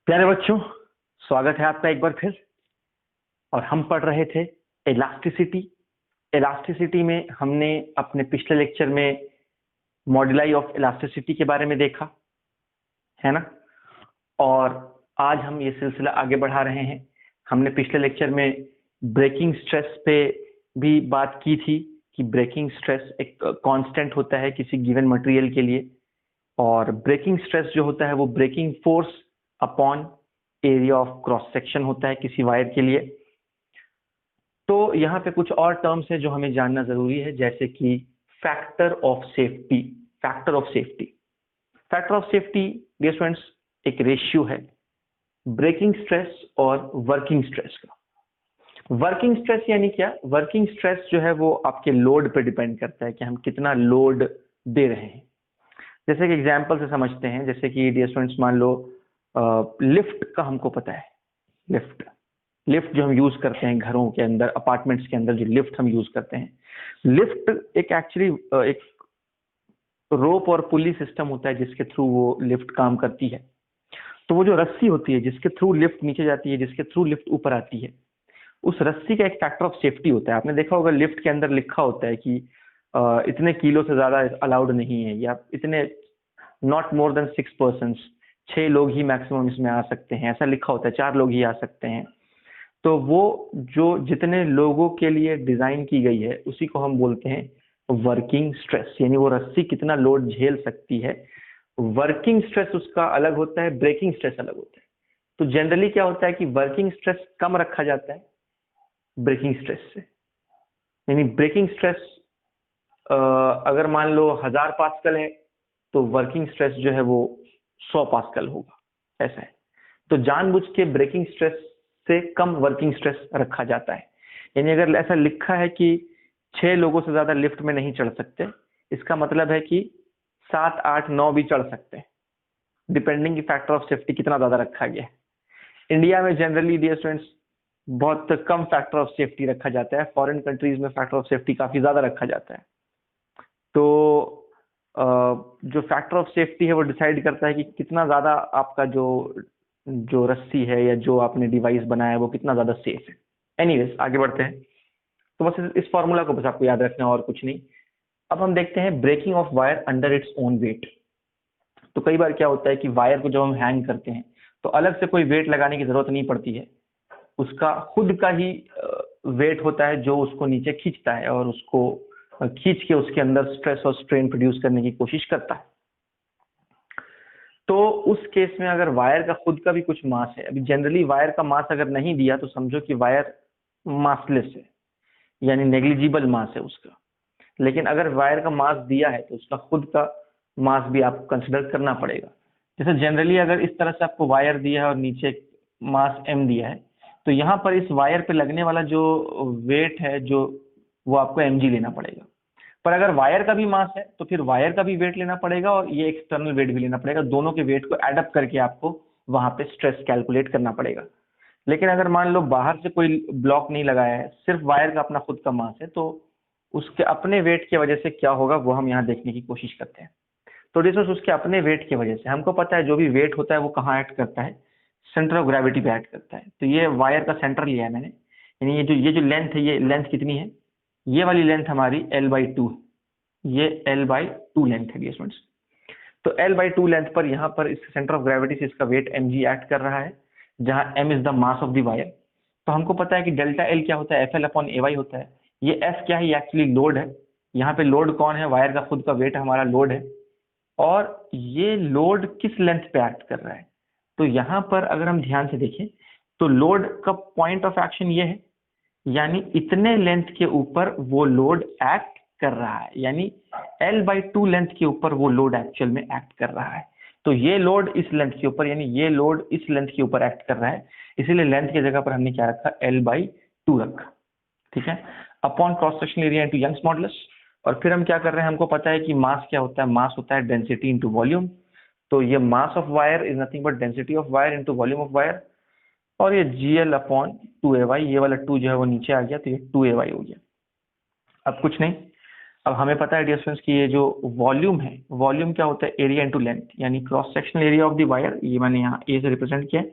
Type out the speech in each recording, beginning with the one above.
प्यारे बच्चों, स्वागत है आपका एक बार फिर। और हम पढ़ रहे थे इलास्टिसिटी। इलास्टिसिटी में हमने अपने पिछले लेक्चर में मॉड्यूलाई ऑफ इलास्टिसिटी के बारे में देखा है ना। और आज हम ये सिलसिला आगे बढ़ा रहे हैं। हमने पिछले लेक्चर में ब्रेकिंग स्ट्रेस पे भी बात की थी कि ब्रेकिंग स्ट्रेस एक कांस्टेंट होता है किसी गिवन मटेरियल के लिए, और ब्रेकिंग स्ट्रेस जो होता है वो breaking force upon area of cross section होता है किसी वायर के लिए। तो यहाँ पे कुछ और टर्म्स है जो हमें जानना जरूरी है, जैसे कि factor of safety. Factor of safety, factor of safety dear students एक रेशियो है ब्रेकिंग स्ट्रेस और वर्किंग स्ट्रेस का। वर्किंग स्ट्रेस यानी क्या? वर्किंग स्ट्रेस जो है वो आपके लोड पे डिपेंड करता है कि हम कितना लोड दे रहे हैं। जैसे कि एग्जाम्पल से समझते हैं, जैसे कि डियर स्टूडेंट्स मान लो लिफ्ट का हमको पता है। लिफ्ट लिफ्ट जो हम यूज करते हैं घरों के अंदर, अपार्टमेंट्स के अंदर जो लिफ्ट हम यूज करते हैं, लिफ्ट एक एक्चुअली एक रोप और पुली सिस्टम होता है जिसके थ्रू वो लिफ्ट काम करती है। तो वो जो रस्सी होती है जिसके थ्रू लिफ्ट नीचे जाती है, जिसके थ्रू लिफ्ट ऊपर आती है, उस रस्सी का एक फैक्टर ऑफ सेफ्टी होता है। आपने देखा होगा लिफ्ट के अंदर लिखा होता है कि इतने किलो से ज्यादा अलाउड नहीं है, या इतने नॉट मोर देन 6 पर्सन, 6 लोग ही मैक्सिमम इसमें आ सकते हैं, ऐसा लिखा होता है, 4 लोग ही आ सकते हैं। तो वो जो जितने लोगों के लिए डिजाइन की गई है उसी को हम बोलते हैं वर्किंग स्ट्रेस, यानी वो रस्सी कितना लोड झेल सकती है। वर्किंग स्ट्रेस उसका अलग होता है, ब्रेकिंग स्ट्रेस अलग होता है। तो जनरली क्या होता है कि वर्किंग स्ट्रेस कम रखा जाता है ब्रेकिंग स्ट्रेस से। यानी ब्रेकिंग स्ट्रेस अगर मान लो 1000 पास्कल है तो वर्किंग स्ट्रेस जो है वो 100 पास्कल होगा, ऐसा है। तो जानबूझ के ब्रेकिंग स्ट्रेस से कम वर्किंग स्ट्रेस रखा जाता है। यानी अगर ऐसा लिखा है कि 6 लोगों से ज्यादा लिफ्ट में नहीं चढ़ सकते, इसका मतलब है कि 7, 8, 9 भी चढ़ सकते हैं, डिपेंडिंग की फैक्टर ऑफ सेफ्टी कितना ज्यादा रखा गया है। इंडिया में जनरली डियर स्टूडेंट्स बहुत कम फैक्टर ऑफ सेफ्टी रखा जाता है, फॉरेन कंट्रीज में फैक्टर ऑफ सेफ्टी काफी ज्यादा रखा जाता है। तो जो फैक्टर ऑफ सेफ्टी है वो डिसाइड करता है कि कितना ज्यादा आपका जो जो रस्सी है या जो आपने डिवाइस बनाया है वो कितना ज्यादा सेफ है। एनीवेज आगे बढ़ते हैं। तो बस इस फॉर्मूला को बस आपको याद रखना है और कुछ नहीं। अब हम देखते हैं breaking of wire under its own weight. तो कई बार क्या होता है कि वायर को जब हम हैंग करते हैं तो अलग से कोई वेट लगाने की जरूरत नहीं पड़ती है, उसका खुद का ही वेट होता है जो उसको नीचे खींचता है और उसको खींच के उसके अंदर स्ट्रेस और स्ट्रेन प्रोड्यूस करने की कोशिश करता है। तो उस केस में अगर वायर का खुद का भी कुछ मास है, अभी जनरली वायर का मास अगर नहीं दिया तो समझो कि वायर मासलेस है, यानी नेग्लिजिबल मास है उसका। लेकिन अगर वायर का मास दिया है तो उसका खुद का मास भी आपको कंसिडर करना पड़ेगा। जैसे जनरली अगर इस तरह से आपको वायर दिया है और नीचे मास m दिया है, तो यहाँ पर इस वायर पे लगने वाला जो वेट है जो वो आपको mg लेना पड़ेगा। पर अगर वायर का भी मास है तो फिर वायर का भी वेट लेना पड़ेगा और ये एक्सटर्नल वेट भी लेना पड़ेगा। दोनों के वेट को एडअप करके आपको वहां पे स्ट्रेस कैलकुलेट करना पड़ेगा। लेकिन अगर मान लो बाहर से कोई ब्लॉक नहीं लगाया है, सिर्फ वायर का अपना खुद का मास है, तो उसके अपने वेट की वजह से क्या होगा वो हम यहाँ देखने की कोशिश करते हैं। तो डिस्टेंस उसके अपने वेट की वजह से हमको पता है जो भी वेट होता है वो कहाँ एक्ट करता है, सेंटर ऑफ ग्रेविटी पे एक्ट करता है। तो ये वायर का सेंटर लिया है मैंने, यानी ये जो लेंथ है, ये लेंथ कितनी है? ये वाली लेंथ हमारी L/2, ये L/2 लेंथ है डियर स्टूडेंट्स। तो L/2 लेंथ पर यहाँ पर इस सेंटर ऑफ ग्रेविटी से इसका वेट mg एक्ट कर रहा है, जहाँ m is the mass of the wire. तो हमको पता है कि डेल्टा L क्या होता है? FL/AY होता है। ये F क्या है? ये एक्चुअली लोड है। यहाँ पे लोड कौन है? वायर का खुद का वेट हमारा लोड है। और ये लोड किस लेंथ पे एक्ट कर रहा है? तो यहाँ पर अगर हम ध्यान से देखें तो लोड का पॉइंट ऑफ एक्शन ये है, यानी इतने लेंथ के ऊपर वो लोड एक्ट कर रहा है, यानी L/2 लेंथ के ऊपर वो लोड एक्चुअल में एक्ट कर रहा है। तो ये लोड इस लेंथ के ऊपर, यानी ये लोड इस लेंथ के ऊपर एक्ट कर रहा है, इसीलिए लेंथ की जगह पर हमने क्या रखा? L/2 रखा। ठीक है, upon cross sectional area into Young's modulus. और फिर हम क्या कर रहे हैं, हमको पता है कि मास क्या होता है? मास होता है डेंसिटी इंटू वॉल्यूम। तो ये mass of wire is nothing but density of wire into volume of wire. और ये GL/2AY, ये वाला 2 जो है वो नीचे आ गया तो ये 2AY हो गया। अब कुछ नहीं, अब हमें पता है डियर स्टूडेंट्स कि ये जो वॉल्यूम है, वॉल्यूम क्या होता है, एरिया इनटू लेंथ, यानी cross sectional area of the wire, ये मैंने यहाँ ए से रिप्रेजेंट किया है,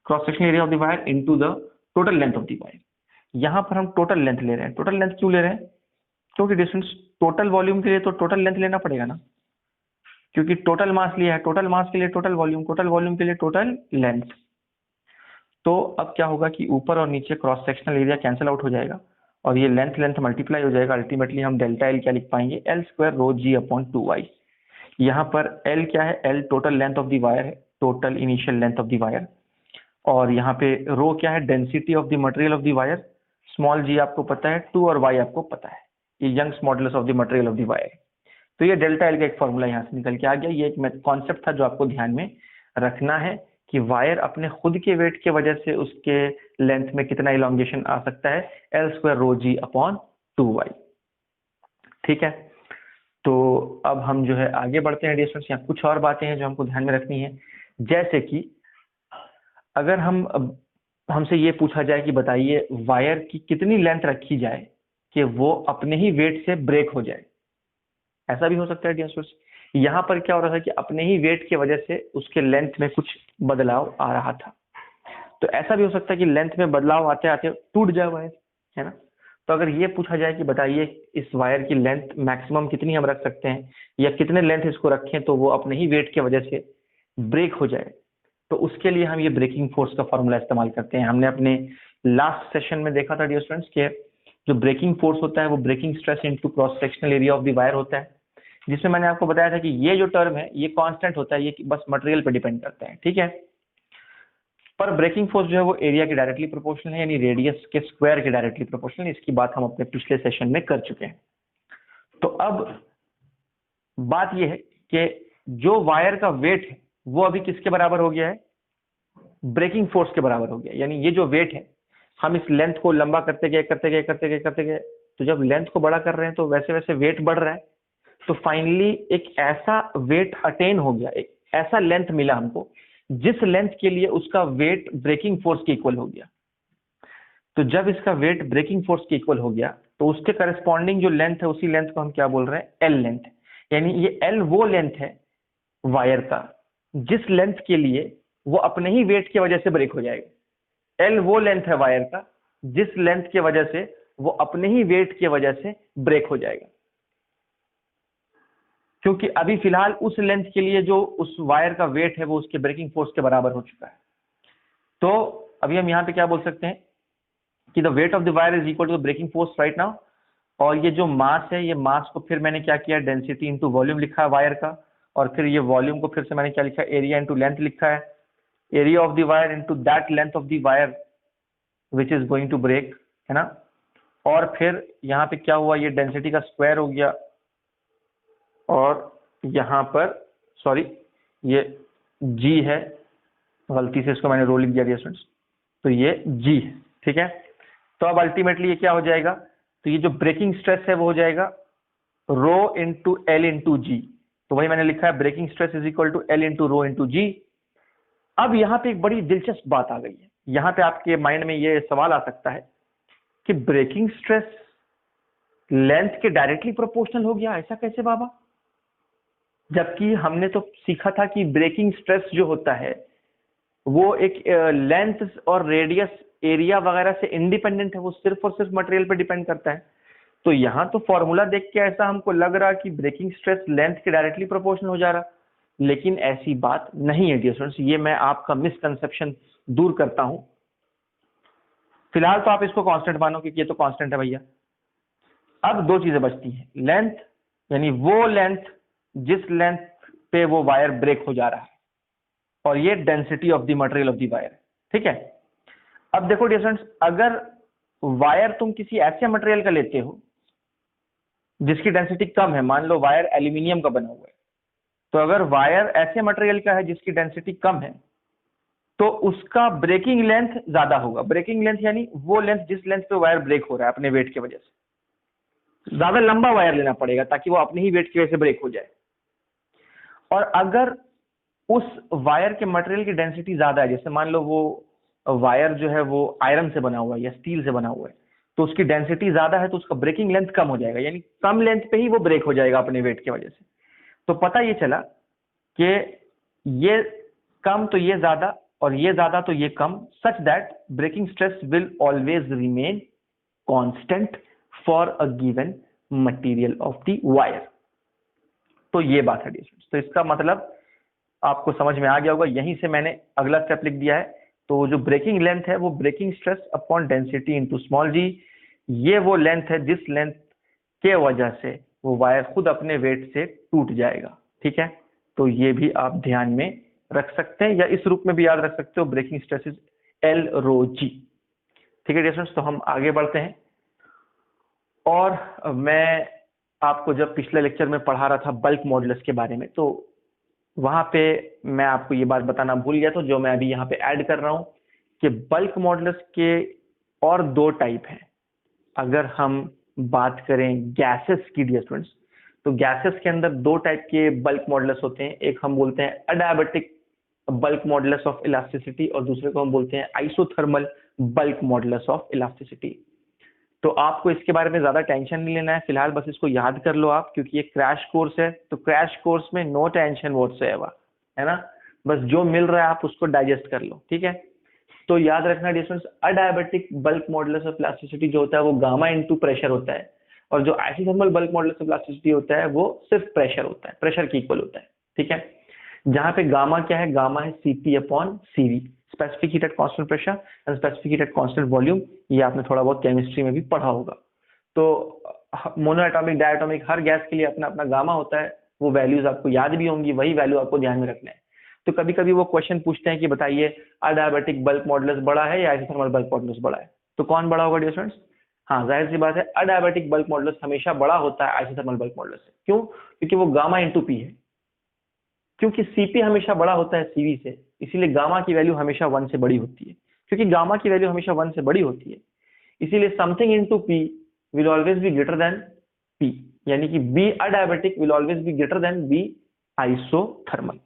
cross sectional area of the wire into the total length of the wire. यहाँ पर हम टोटल लेंथ ले रहे हैं। टोटल लेंथ क्यों ले रहे हैं? क्योंकि डिस्टेंस टोटल वॉल्यूम के लिए तो टोटल लेंथ लेना पड़ेगा ना, क्योंकि टोटल मास लिया है, टोटल मास के लिए टोटल वॉल्यूम के लिए टोटल लेंथ। तो अब क्या होगा कि ऊपर और नीचे cross sectional area cancel out हो जाएगा और ये लेंथ लेंथ मल्टीप्लाई हो जाएगा। अल्टीमेटली हम डेल्टा एल क्या लिख पाएंगे, L square rho g upon 2y। यहाँ पर एल क्या है, L total length of the wire है, total initial length of the wire. और यहाँ पे रो क्या है, density of the material of the wire, small g आपको पता है, 2 और y आपको पता है, ये Young's modulus of the material of the wire. तो ये डेल्टा एल का एक फॉर्मूला यहाँ से निकल के आ गया। ये एक कॉन्सेप्ट था जो आपको ध्यान में रखना है कि वायर अपने खुद के वेट की वजह से उसके लेंथ में कितना इलॉन्गेशन आ सकता है, L square rho g upon 2y। ठीक है, तो अब हम जो है आगे बढ़ते हैं डियर स्टूडेंट्स। यहाँ कुछ और बातें हैं जो हमको ध्यान में रखनी है, जैसे कि अगर हमसे ये पूछा जाए कि बताइए वायर की कितनी लेंथ रखी जाए कि वो अपने ही वेट से ब्रेक हो जाए, ऐसा भी हो सकता है डियर स्टूडेंट्स। यहाँ पर क्या हो रहा था कि अपने ही वेट की वजह से उसके लेंथ में कुछ बदलाव आ रहा था। तो ऐसा भी हो सकता है कि लेंथ में बदलाव आते आते टूट जाए वायर, है ना। तो अगर ये पूछा जाए कि बताइए इस वायर की लेंथ मैक्सिमम कितनी हम रख सकते हैं या कितने लेंथ इसको रखें तो वो अपने ही वेट की वजह से ब्रेक हो जाए, तो उसके लिए हम ये ब्रेकिंग फोर्स का फॉर्मूला इस्तेमाल करते हैं। हमने अपने लास्ट सेशन में देखा था डियर स्टूडेंट्स के जो ब्रेकिंग फोर्स होता है वो breaking stress into cross sectional area of the wire होता है, जिसमें मैंने आपको बताया था कि ये जो टर्म है ये कांस्टेंट होता है, ये बस मटेरियल पे डिपेंड करता है, ठीक है। पर ब्रेकिंग फोर्स जो है वो एरिया के डायरेक्टली प्रोपोर्शनल है, यानी रेडियस के स्क्वायर के डायरेक्टली प्रोपोर्शनल है। इसकी बात हम अपने पिछले सेशन में कर चुके हैं। तो अब बात यह है कि जो वायर का वेट है वो अभी किसके बराबर हो गया है, ब्रेकिंग फोर्स के बराबर हो गया। यानी ये जो वेट है, हम इस लेंथ को लंबा करते गए, तो जब लेंथ को बड़ा कर रहे हैं तो वैसे वैसे वेट बढ़ रहा है, तो फाइनली एक ऐसा वेट अटेन हो गया, एक ऐसा लेंथ मिला हमको जिस लेंथ के लिए उसका वेट ब्रेकिंग फोर्स के इक्वल हो गया। तो जब इसका वेट ब्रेकिंग फोर्स के इक्वल हो गया तो उसके करस्पॉन्डिंग जो लेंथ है उसी लेंथ को हम क्या बोल रहे हैं, एल लेंथ। यानी ये एल वो लेंथ है वायर का जिस लेंथ के लिए वो अपने ही वेट की वजह से ब्रेक हो जाएगा। एल वो लेंथ है वायर का जिस लेंथ की वजह से वो अपने ही वेट की वजह से ब्रेक हो जाएगा, क्योंकि अभी फिलहाल उस लेंथ के लिए जो उस वायर का वेट है वो उसके ब्रेकिंग फोर्स के बराबर हो चुका है। तो अभी हम यहाँ पे क्या बोल सकते हैं कि the weight of the wire is equal to the breaking force right now. और ये जो मास है, ये मास को फिर मैंने क्या किया, डेंसिटी इंटू वॉल्यूम लिखा है वायर का, और फिर ये वॉल्यूम को फिर से मैंने क्या लिखा है, एरिया इंटू लेंथ लिखा है, area of the wire into that length of the wire which is going to break, है ना। और फिर यहाँ पे क्या हुआ, ये डेंसिटी का स्क्वायर हो गया, और यहाँ पर सॉरी ये जी है, गलती से इसको मैंने रो लिख दिया डियर स्टूडेंट्स, तो ये जी है, ठीक है। तो अब अल्टीमेटली ये क्या हो जाएगा, तो ये जो ब्रेकिंग स्ट्रेस है वो हो जाएगा rho into L into g. तो वही मैंने लिखा है, breaking stress is equal to L into rho into g. अब यहाँ पे एक बड़ी दिलचस्प बात आ गई है। यहाँ पे आपके माइंड में ये सवाल आ सकता है कि ब्रेकिंग स्ट्रेस लेंथ के डायरेक्टली प्रोपोर्शनल हो गया, ऐसा कैसे बाबा, जबकि हमने तो सीखा था कि ब्रेकिंग स्ट्रेस जो होता है वो एक लेंथ और रेडियस एरिया वगैरह से इंडिपेंडेंट है, वो सिर्फ और सिर्फ मटेरियल पे डिपेंड करता है। तो यहाँ तो फॉर्मूला देख के ऐसा हमको लग रहा कि ब्रेकिंग स्ट्रेस लेंथ के डायरेक्टली प्रोपोर्शनल हो जा रहा, लेकिन ऐसी बात नहीं है डियर स्टूडेंट्स। ये मैं आपका मिसकंसेप्शन दूर करता हूं। फिलहाल तो आप इसको कांस्टेंट मानो क्योंकि ये तो कांस्टेंट है भैया। अब दो चीजें बचती हैं, लेंथ यानी वो लेंथ जिस लेंथ पे वो वायर ब्रेक हो जा रहा है, और ये density of the material of the wire, ठीक है। अब देखो डियर स्टूडेंट्स, अगर वायर तुम किसी ऐसे मटेरियल का लेते हो जिसकी डेंसिटी कम है, मान लो वायर एल्यूमिनियम का बना हुआ है, तो अगर वायर ऐसे मटेरियल का है जिसकी डेंसिटी कम है तो उसका ब्रेकिंग लेंथ ज्यादा होगा। ब्रेकिंग लेंथ यानी वो लेंथ जिस लेंथ पे वायर ब्रेक हो रहा है अपने वेट की वजह से, ज्यादा लंबा वायर लेना पड़ेगा ताकि वो अपने ही वेट की वजह से ब्रेक हो जाए। और अगर उस वायर के मटेरियल की डेंसिटी ज्यादा है, जैसे मान लो वो वायर जो है वो आयरन से बना हुआ है या स्टील से बना हुआ है, तो उसकी डेंसिटी ज्यादा है तो उसका ब्रेकिंग लेंथ कम हो जाएगा, यानी कम लेंथ पे ही वो ब्रेक हो जाएगा अपने वेट की वजह से। तो पता ये चला कि ये कम तो ये ज्यादा और ये ज्यादा तो ये कम, such that breaking stress will always remain constant for a given material of the wire. तो ये बात है डिस्टेंस। तो इसका मतलब आपको समझ में आ गया होगा, यहीं से मैंने अगला स्टेप लिख दिया है। तो जो ब्रेकिंग लेंथ है वो breaking stress upon density into small g, ये वो लेंथ है जिस लेंथ के वजह से वो वायर खुद अपने वेट से टूट जाएगा। ठीक है, तो ये भी आप ध्यान में रख सकते हैं, या इस रूप में भी याद रख सकते हो, ब्रेकिंग स्ट्रेस इज एल रो जी। ठीक है डिस्टेंस, तो हम आगे बढ़ते हैं। और मैं आपको जब पिछले लेक्चर में पढ़ा रहा था बल्क मॉडुलस के बारे में, तो वहां पे मैं आपको ये बात बताना भूल गया, तो जो मैं अभी यहाँ पे ऐड कर रहा हूं कि बल्क मॉडुलस के और दो टाइप हैं। अगर हम बात करें गैसेस की डियर स्टूडेंट्स, तो गैसेस के अंदर दो टाइप के बल्क मॉडुलस होते हैं। एक हम बोलते हैं अडायबेटिक बल्क मॉडुलस ऑफ इलास्टिसिटी और दूसरे को हम बोलते हैं isothermal bulk modulus of elasticity. तो आपको इसके बारे में ज्यादा टेंशन नहीं लेना है फिलहाल, बस इसको याद कर लो आप, क्योंकि ये क्रैश कोर्स है। तो क्रैश कोर्स में नो टेंशन व्हाटसोएवर, है ना, बस जो मिल रहा है आप उसको डाइजेस्ट कर लो। ठीक है, तो याद रखना distance, adiabatic bulk modulus of elasticity जो होता है वो गामा इंटू प्रेशर होता है, और जो isothermal bulk modulus of elasticity होता है वो सिर्फ प्रेशर होता है, प्रेशर की इक्वल होता है। ठीक है, जहां पे गामा क्या है, गामा है CP upon CV, specific heat at constant pressure and specific heat at constant volume. ये आपने थोड़ा बहुत केमिस्ट्री में भी पढ़ा होगा। तो मोनो एटॉमिक डायटोमिक हर गैस के लिए अपना अपना गामा होता है, वो वैल्यूज आपको याद भी होंगी, वही वैल्यू आपको ध्यान में रखना है। तो कभी कभी वो क्वेश्चन पूछते हैं कि बताइए अडायबेटिक बल्क मॉडुलस बड़ा है या आइसोथर्मल बल्क मॉडुलस बड़ा है, तो कौन बड़ा होगा डियर स्टूडेंट्स? हाँ, जाहिर सी बात है, अडायबेटिक बल्क मॉडुलस हमेशा बड़ा होता है आइसोथर्मल बल्क मॉडुलस से। क्यों? क्योंकि वो गामा इंटू पी है, क्योंकि सीपी हमेशा बड़ा होता है सीवी से, इसीलिए गामा की वैल्यू हमेशा 1 से बड़ी होती है। क्योंकि गामा की वैल्यू हमेशा 1 से बड़ी होती है, इसीलिए something into P will always be greater than P, यानी कि B adiabatic will always be greater than B isothermal.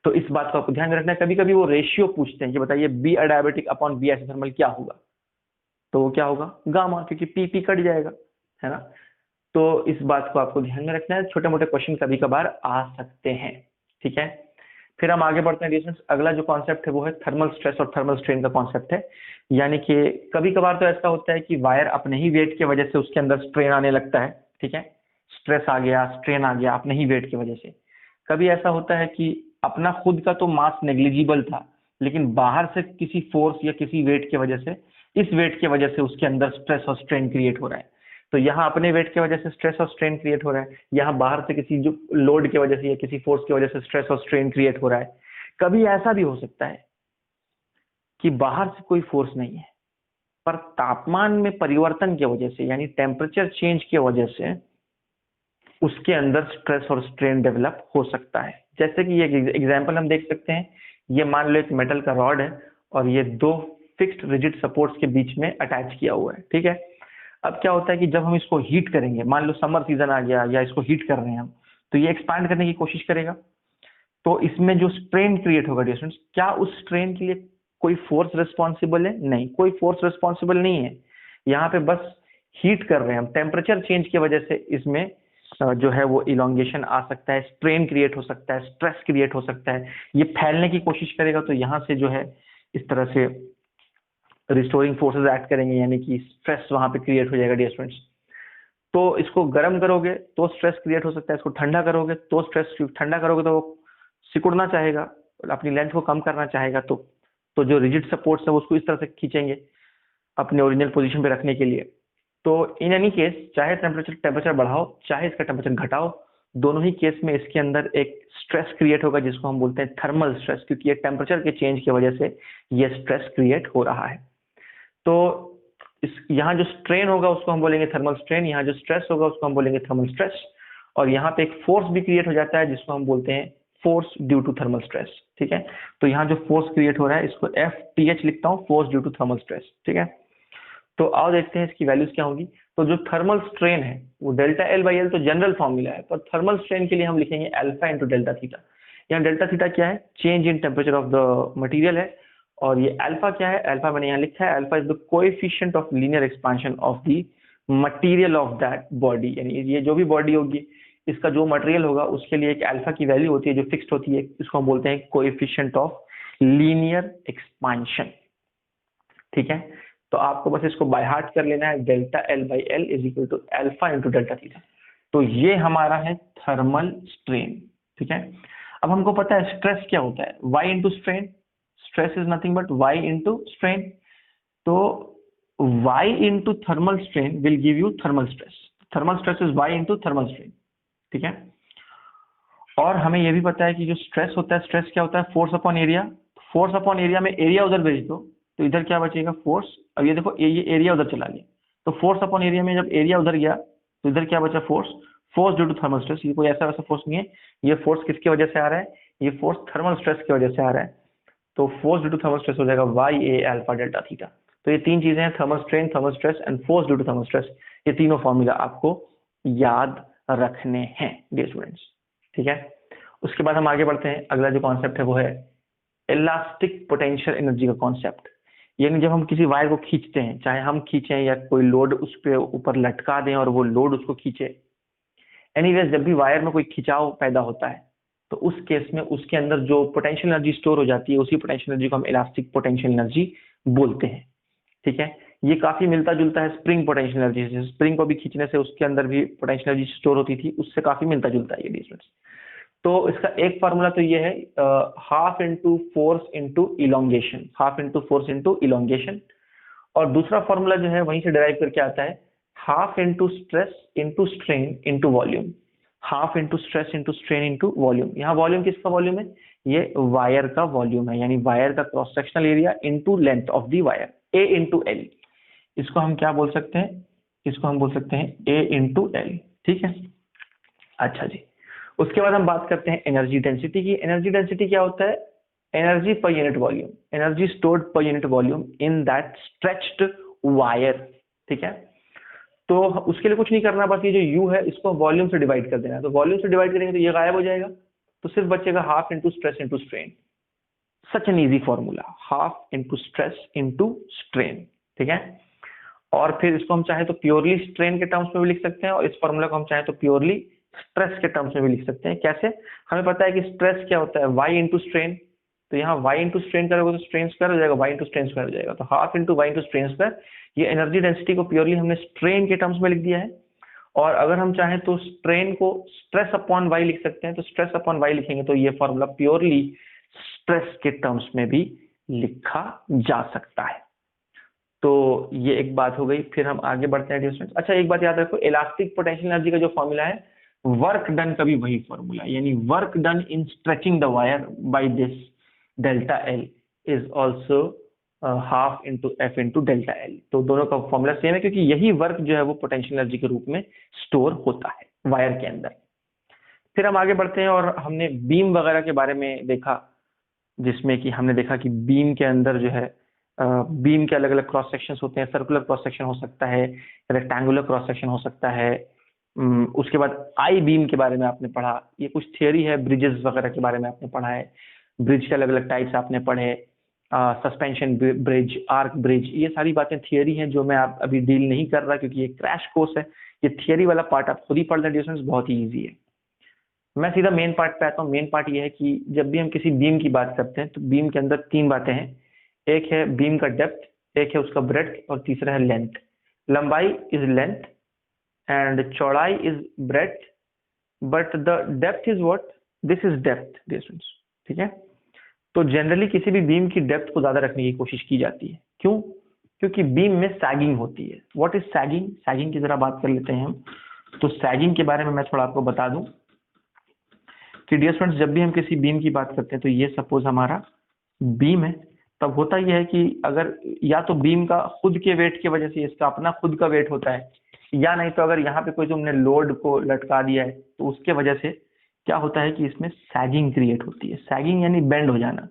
तो इस बात को आपको ध्यान में रखना है। कभी कभी वो रेशियो पूछते हैं कि बताइए बी अडायबेटिक अपॉन बी आइसोथर्मल क्या होगा, तो वो क्या होगा, गामा, क्योंकि पी पी कट जाएगा, है ना। तो इस बात को आपको ध्यान में रखना है, छोटे मोटे क्वेश्चन कभी कभार आ सकते हैं। ठीक है, फिर हम आगे बढ़ते हैं डिस्टेंस। अगला जो कॉन्सेप्ट है वो है थर्मल स्ट्रेस और थर्मल स्ट्रेन का कॉन्सेप्ट है। यानी कि कभी कभार तो ऐसा होता है कि वायर अपने ही वेट की वजह से उसके अंदर स्ट्रेन आने लगता है। ठीक है, स्ट्रेस आ गया, स्ट्रेन आ गया अपने ही वेट की वजह से। कभी ऐसा होता है कि अपना खुद का तो मास नेग्लिजिबल था, लेकिन बाहर से किसी फोर्स या किसी वेट की वजह से, इस वेट की वजह से उसके अंदर स्ट्रेस और स्ट्रेन क्रिएट हो रहा है। तो यहाँ अपने वेट की वजह से स्ट्रेस और स्ट्रेन क्रिएट हो रहा है, यहाँ बाहर से किसी जो लोड की वजह से या किसी फोर्स की वजह से स्ट्रेस और स्ट्रेन क्रिएट हो रहा है। कभी ऐसा भी हो सकता है कि बाहर से कोई फोर्स नहीं है, पर तापमान में परिवर्तन की वजह से, यानी टेम्परेचर चेंज की वजह से उसके अंदर स्ट्रेस और स्ट्रेन डेवलप हो सकता है। जैसे कि ये एग्जाम्पल हम देख सकते हैं, ये मान लो एक मेटल का रॉड है और ये दो फिक्स्ड रिजिड सपोर्ट्स के बीच में अटैच किया हुआ है। ठीक है, अब क्या होता है कि जब हम इसको हीट करेंगे, मान लो समर सीजन आ गया या इसको हीट कर रहे हैं हम, तो ये एक्सपांड करने की कोशिश करेगा। तो इसमें जो स्ट्रेन क्रिएट होगा डियर स्टूडेंट्स, क्या उस स्ट्रेन के लिए कोई फोर्स रिस्पॉन्सिबल है? नहीं, कोई फोर्स रिस्पॉन्सिबल नहीं है। यहाँ पे बस हीट कर रहे हैं हम, टेम्परेचर चेंज की वजह से इसमें जो है वो इलोंगेशन आ सकता है, स्ट्रेन क्रिएट हो सकता है, स्ट्रेस क्रिएट हो सकता है, ये फैलने की कोशिश करेगा। तो यहाँ से जो है इस तरह से रिस्टोरिंग फोर्सेस एक्ट करेंगे, यानी कि स्ट्रेस वहां पे क्रिएट हो जाएगा डियर स्टूडेंट्स। तो इसको गर्म करोगे तो स्ट्रेस क्रिएट हो सकता है, इसको ठंडा करोगे तो स्ट्रेस, ठंडा करोगे तो वो सिकुड़ना चाहेगा, अपनी लेंथ को कम करना चाहेगा। तो जो रिजिड सपोर्ट्स है उसको इस तरह से खींचेंगे अपने ओरिजिनल पोजीशन पे रखने के लिए। तो इन एनी केस, चाहे टेम्परेचर बढ़ाओ चाहे इसका टेम्परेचर घटाओ, दोनों ही केस में इसके अंदर एक स्ट्रेस क्रिएट होगा जिसको हम बोलते हैं थर्मल स्ट्रेस, क्योंकि ये टेम्परेचर के चेंज की वजह से ये स्ट्रेस क्रिएट हो रहा है। तो इस यहाँ जो स्ट्रेन होगा उसको हम बोलेंगे थर्मल स्ट्रेन, यहाँ जो स्ट्रेस होगा उसको हम बोलेंगे थर्मल स्ट्रेस, और यहाँ पे एक फोर्स भी क्रिएट हो जाता है जिसको हम बोलते हैं force due to thermal stress. ठीक है, तो यहाँ जो फोर्स क्रिएट हो रहा है इसको FTH लिखता हूँ, force due to thermal stress. ठीक है, तो आओ देखते हैं इसकी वैल्यूज क्या होंगी। तो जो थर्मल स्ट्रेन है वो डेल्टा L/L तो जनरल फॉर्मूला है, पर थर्मल स्ट्रेन के लिए हम लिखेंगे अल्फा इंटू डेल्टा थीटा। यहाँ डेल्टा थीटा क्या है? Change in temperature of the material है, और ये अल्फा क्या है, अल्फा मैंने यहाँ लिखा है, alpha is the coefficient of linear expansion of the material of that body, यानी ये जो भी बॉडी होगी इसका जो मटेरियल होगा उसके लिए एक अल्फा की वैल्यू होती है जो फिक्स्ड होती है, इसको हम बोलते हैं कोएफिशिएंट ऑफ लीनियर एक्सपेंशन। ठीक है, तो आपको बस इसको बाय हार्ट कर लेना है, delta L by L is equal to alpha into delta theta. तो ये हमारा है थर्मल स्ट्रेन। ठीक है, अब हमको पता है स्ट्रेस क्या होता है, y into strain, stress is nothing but y into strain. तो y into thermal strain will give you thermal stress, thermal stress is y into thermal strain. ठीक है, और हमें यह भी पता है कि जो स्ट्रेस होता है, स्ट्रेस क्या होता है, force upon area. Force upon area में एरिया उधर भेज दो तो इधर क्या बचेगा, फोर्स। अब ये देखो ये एरिया उधर चला गया, तो फोर्स अपॉन एरिया में जब एरिया उधर गया तो इधर क्या बचा, force. Force due to thermal stress, ये कोई ऐसा वैसा फोर्स नहीं है, ये फोर्स किसकी वजह से आ रहा है, ये फोर्स थर्मल स्ट्रेस की वजह से आ रहा है। तो force due to thermal stress हो जाएगा Y A alpha delta theta. तो ये तीन चीजें हैं, thermal strain, thermal stress and force due to thermal stress. ये तीनों फॉर्मूला आपको याद रखने हैं डियर स्टूडेंट्स। ठीक है, उसके बाद हम आगे बढ़ते हैं। अगला जो कॉन्सेप्ट है वो है इलास्टिक पोटेंशियल एनर्जी का कॉन्सेप्ट। यानी जब हम किसी वायर को खींचते हैं, चाहे हम खींचें या कोई लोड उस पे ऊपर लटका दें और वो लोड उसको खींचे, एनीवेज जब भी वायर में कोई खिंचाव पैदा होता है तो उस केस में उसके अंदर जो पोटेंशियल एनर्जी स्टोर हो जाती है, उसी पोटेंशियल एनर्जी को हम इलास्टिक पोटेंशियल एनर्जी बोलते हैं। ठीक है, ये काफी मिलता जुलता है स्प्रिंग पोटेंशियल एनर्जी से। स्प्रिंग को भी खींचने से उसके अंदर भी पोटेंशियल एनर्जी स्टोर होती थी, उससे काफी मिलता जुलता है ये डिफरेंस। तो इसका एक फार्मूला तो ये है half into force into elongation, half into force into elongation. और दूसरा फार्मूला जो है वहीं से डिराइव करके आता है, half into stress into strain into volume, half into stress into strain into volume. यहाँ वॉल्यूम किसका वॉल्यूम है, ये वायर का वॉल्यूम है, यानी वायर का cross sectional area into length of the wire, A into L. इसको हम क्या बोल सकते हैं, इसको हम बोल सकते हैं ए इंटू एल। ठीक है, अच्छा जी। उसके बाद हम बात करते हैं एनर्जी डेंसिटी की। एनर्जी डेंसिटी क्या होता है, energy per unit volume, energy stored per unit volume in that stretched wire. ठीक है, तो उसके लिए कुछ नहीं करना, बस ये जो यू है इसको वॉल्यूम से डिवाइड कर देना है। तो वॉल्यूम से डिवाइड करेंगे तो ये गायब हो जाएगा, तो सिर्फ बचेगा half into stress into strain. Such an easy formula, half into stress into strain. ठीक है, और फिर इसको हम चाहे तो प्योरली स्ट्रेन के टर्म्स में भी लिख सकते हैं, और इस फॉर्मूला को हम चाहे तो प्योरली स्ट्रेस के टर्म्स में भी लिख सकते हैं। कैसे, हमें पता है कि स्ट्रेस क्या होता है, वाई इंटू स्ट्रेन। तो यहाँ वाई इंटू स्ट्रेन करोगे तो स्ट्रेन स्क्वायर हो जाएगा, वाई इंटू स्ट्रेन स्क्वायर हो जाएगा, तो half into Y into strain square. ये एनर्जी डेंसिटी को प्योरली हमने स्ट्रेन के टर्म्स में लिख दिया है। और अगर हम चाहें तो स्ट्रेन को स्ट्रेस अपॉन वाई लिख सकते हैं, तो स्ट्रेस अपॉन वाई लिखेंगे तो ये फॉर्मूला प्योरली स्ट्रेस के टर्म्स में भी लिखा जा सकता है। तो ये एक बात हो गई। फिर हम आगे बढ़ते हैं डिस्टेंस। अच्छा, एक बात याद रखो, इलास्टिक पोटेंशियल एनर्जी का जो फॉर्मूला है, वर्क डन का भी वही फॉर्मूला, यानी work done in stretching the wire by this delta L is also half into F into delta L. तो दोनों का फॉर्मूला सेम है, क्योंकि यही वर्क जो है वो पोटेंशियल एनर्जी के रूप में स्टोर होता है वायर के अंदर। फिर हम आगे बढ़ते हैं और हमने बीम वगैरह के बारे में देखा, जिसमें कि हमने देखा कि बीम के अंदर जो है बीम के अलग अलग क्रॉस सेक्शन होते हैं। सर्कुलर क्रॉस सेक्शन हो सकता है, रेक्टेंगुलर क्रॉस सेक्शन हो सकता है। उसके बाद आई बीम के बारे में आपने पढ़ा, ये कुछ थियोरी है। ब्रिजेस वगैरह के बारे में आपने पढ़ा है, ब्रिज के अलग अलग टाइप्स आपने पढ़े, सस्पेंशन ब्रिज, आर्क ब्रिज, ये सारी बातें थियोरी हैं जो मैं आप अभी डील नहीं कर रहा, क्योंकि ये क्रैश कोर्स है। ये थियोरी वाला पार्ट आप खुद ही पढ़ लें डिस्टेंस, बहुत ही ईजी है। मैं सीधा मेन पार्ट पे आता हूँ। मेन पार्ट ये है कि जब भी हम किसी बीम की बात करते हैं तो बीम के अंदर तीन बातें हैं। एक है बीम का डेप्थ, एक है उसका ब्रेड्थ, और तीसरा है लेंथ। लंबाई इज लेंथ एंड चौड़ाई is breadth, but the depth is what, this is depth distance. ठीक है, तो जनरली किसी भी बीम की डेप्थ को ज्यादा रखने की कोशिश की जाती है। क्यों, क्योंकि बीम में सैगिंग होती है। व्हाट इज सैगिंग, सैगिंग की जरा बात कर लेते हैं हम। तो सैगिंग के बारे में मैं थोड़ा आपको बता दूं कि डियर स्टूडेंट्स, जब भी हम किसी बीम की बात करते हैं तो ये सपोज हमारा बीम है, तब होता यह है कि अगर या तो बीम का खुद के वेट की वजह से इसका अपना खुद का वेट होता है, या नहीं तो अगर यहाँ पे कोई तुमने लोड को लटका दिया है तो उसके वजह से क्या होता है कि इसमें सैगिंग क्रिएट होती है। सैगिंग यानी बेंड हो जाना।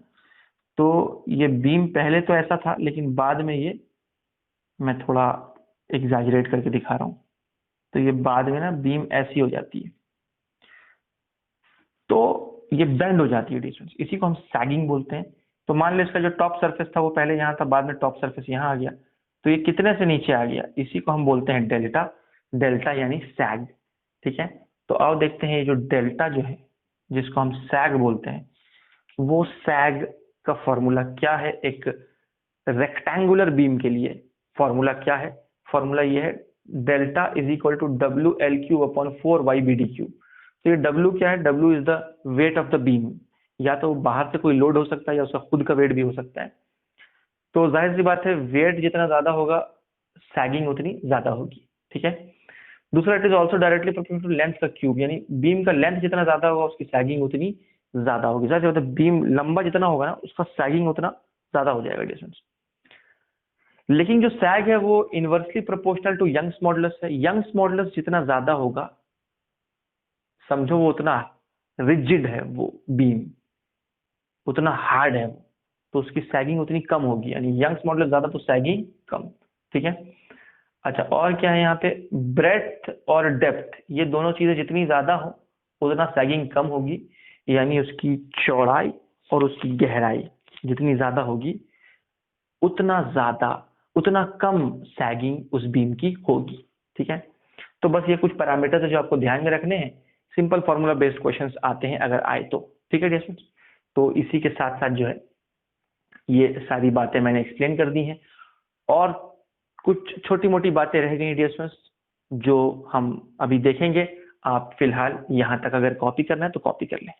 तो ये बीम पहले तो ऐसा था, लेकिन बाद में ये मैं थोड़ा एग्जैजरेट करके दिखा रहा हूँ। तो ये बाद में ना बीम ऐसी हो जाती है, तो ये बेंड हो जाती है डिस्टेंस, इसी को हम सैगिंग बोलते हैं। तो मान लो इसका जो टॉप सरफेस था वो पहले यहाँ था, बाद में टॉप सरफेस यहाँ आ गया, तो ये कितने से नीचे आ गया, इसी को हम बोलते हैं डेल्टा। डेल्टा यानी सैग, ठीक है। तो आओ देखते हैं ये जो डेल्टा जो है जिसको हम सैग बोलते हैं, वो सैग का फॉर्मूला क्या है। एक रेक्टेंगुलर बीम के लिए फॉर्मूला क्या है, फॉर्मूला ये है delta is equal to W L cube upon 4y B D cube. तो ये डब्ल्यू क्या है, W is the weight of the beam, या तो बाहर से कोई लोड हो सकता है या उसका खुद का वेट भी हो सकता है। तो जाहिर सी बात है वेट जितना ज्यादा होगा सैगिंग उतनी ज्यादा होगी, ठीक है। दूसरा, it is also directly proportional to length का क्यूब, यानी बीम का लेंथ जितना ज्यादा होगा उसकी सैगिंग उतनी ज्यादा होगी। जाहिर सी बात है बीम लंबा जितना होगा ना उसका सैगिंग उतना ज्यादा हो जाएगा डिस्टेंस। लेकिन जो सैग है वो inversely proportional to Young's modulus है। यंग्स मॉडुलस जितना ज्यादा होगा समझो वो उतना रिजिड है, वो बीम उतना हार्ड है वो, तो उसकी सैगिंग उतनी कम होगी, यानी यंग्स मॉडुलस ज्यादा तो सैगिंग कम, ठीक है। अच्छा, और क्या है यहाँ पे, ब्रेड्थ और डेप्थ, ये दोनों चीजें जितनी ज्यादा हो उतना सैगिंग कम होगी, यानी उसकी चौड़ाई और उसकी गहराई जितनी ज्यादा होगी उतना कम सैगिंग उस बीम की होगी, ठीक है। तो बस ये कुछ पैरामीटर्स है जो आपको ध्यान में रखने हैं। सिंपल फॉर्मूला बेस्ड क्वेश्चंस आते हैं अगर आए तो, ठीक है डियर। तो इसी के साथ साथ जो है ये सारी बातें मैंने एक्सप्लेन कर दी हैं, और कुछ छोटी मोटी बातें रह गई डियर स्टूडेंट्स जो हम अभी देखेंगे। आप फिलहाल यहाँ तक अगर कॉपी करना है तो कॉपी कर लें।